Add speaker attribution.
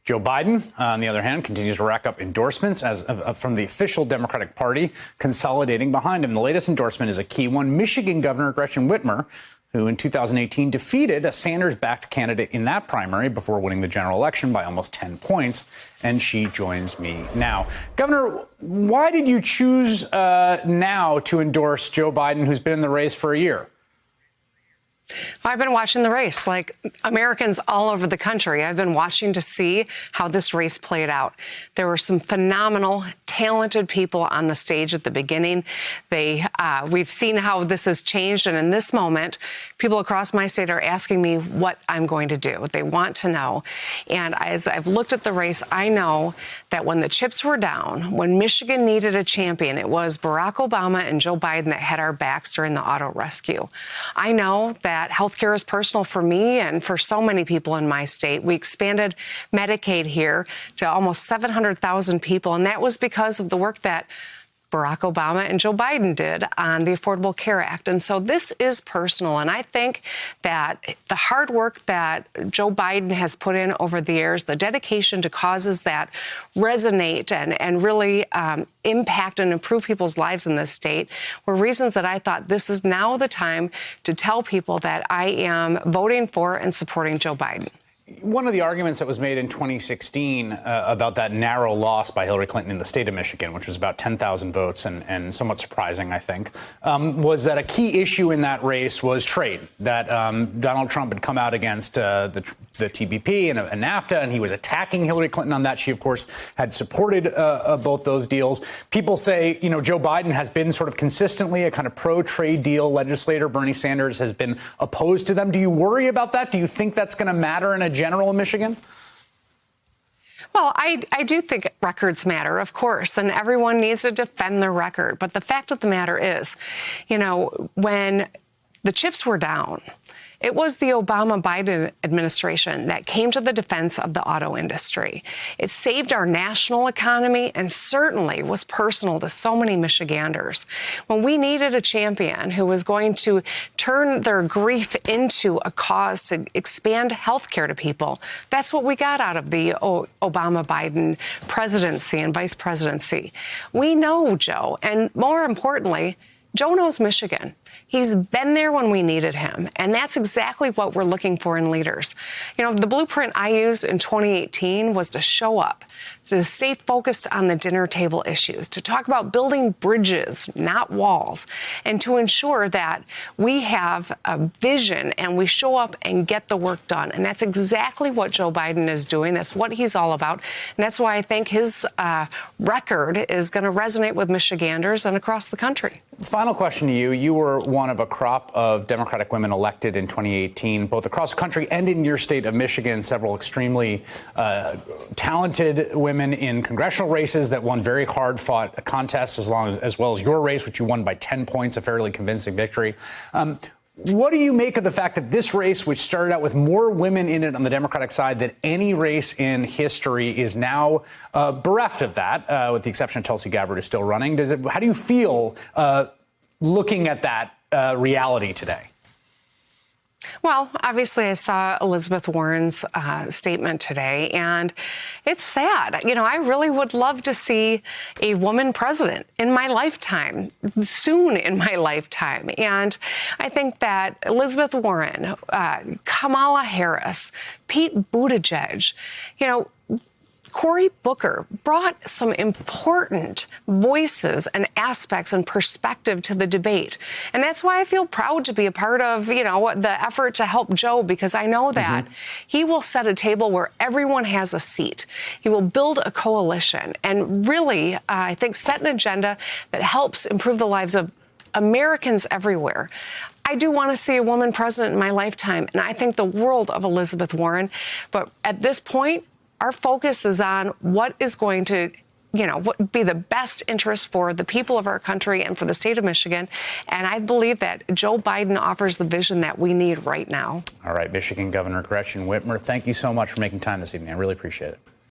Speaker 1: Joe Biden, on the other hand, continues to rack up endorsements from the official Democratic Party, consolidating behind him. The latest endorsement is a key one. Michigan Governor Gretchen Whitmer, who in 2018 defeated a Sanders-backed candidate in that primary before winning the general election by almost 10 points. And she joins me now. Governor, why did you choose now to endorse Joe Biden, who's been in the race for a year?
Speaker 2: I've been watching the race like Americans all over the country. I've been watching to see how this race played out. There were some phenomenal, talented people on the stage at the beginning. We've seen how this has changed. And in this moment, people across my state are asking me what I'm going to do. They want to know. And as I've looked at the race, I know that when the chips were down, when Michigan needed a champion, it was Barack Obama and Joe Biden that had our backs during the auto rescue. I know that healthcare is personal for me and for so many people in my state. We expanded Medicaid here to almost 700,000 people, and that was because of the work that Barack Obama and Joe Biden did on the Affordable Care Act. And so this is personal. And I think that the hard work that Joe Biden has put in over the years, the dedication to causes that resonate and really impact and improve people's lives in this state were reasons that I thought this is now the time to tell people that I am voting for and supporting Joe Biden.
Speaker 1: One of the arguments that was made in 2016 about that narrow loss by Hillary Clinton in the state of Michigan, which was about 10,000 votes and somewhat surprising, I think, was that a key issue in that race was trade, that Donald Trump had come out against the TPP and NAFTA, and he was attacking Hillary Clinton on that. She, of course, had supported both those deals. People say, Joe Biden has been sort of consistently a kind of pro-trade deal legislator. Bernie Sanders has been opposed to them. Do you worry about that? Do you think that's going to matter in a general in Michigan?
Speaker 2: Well, I do think records matter, of course, and everyone needs to defend their record. But the fact of the matter is, when the chips were down, it was the Obama-Biden administration that came to the defense of the auto industry. It saved our national economy and certainly was personal to so many Michiganders. When we needed a champion who was going to turn their grief into a cause to expand health care to people, that's what we got out of the Obama-Biden presidency and vice presidency. We know Joe, and more importantly, Joe knows Michigan. He's been there when we needed him, and that's exactly what we're looking for in leaders. The blueprint I used in 2018 was to show up, to stay focused on the dinner table issues, to talk about building bridges, not walls, and to ensure that we have a vision and we show up and get the work done. And that's exactly what Joe Biden is doing. That's what he's all about. And that's why I think his record is going to resonate with Michiganders and across the country.
Speaker 1: Final question to you. You were one of a crop of Democratic women elected in 2018, both across the country and in your state of Michigan, several extremely talented women in congressional races that won very hard-fought contests, as well as your race, which you won by 10 points, a fairly convincing victory. What do you make of the fact that this race, which started out with more women in it on the Democratic side than any race in history, is now bereft of that, with the exception of Tulsi Gabbard, who's still running? How do you feel looking at that reality today?
Speaker 2: Well, obviously, I saw Elizabeth Warren's statement today, and it's sad. I really would love to see a woman president in my lifetime, soon in my lifetime. And I think that Elizabeth Warren, Kamala Harris, Pete Buttigieg, Cory Booker brought some important voices and aspects and perspective to the debate. And that's why I feel proud to be a part of, the effort to help Joe, because I know that he will set a table where everyone has a seat. He will build a coalition and really, I think, set an agenda that helps improve the lives of Americans everywhere. I do want to see a woman president in my lifetime, and I think the world of Elizabeth Warren. But at this point, our focus is on what is going to, what would be the best interest for the people of our country and for the state of Michigan. And I believe that Joe Biden offers the vision that we need right now.
Speaker 1: All right, Michigan Governor Gretchen Whitmer, thank you so much for making time this evening. I really appreciate it.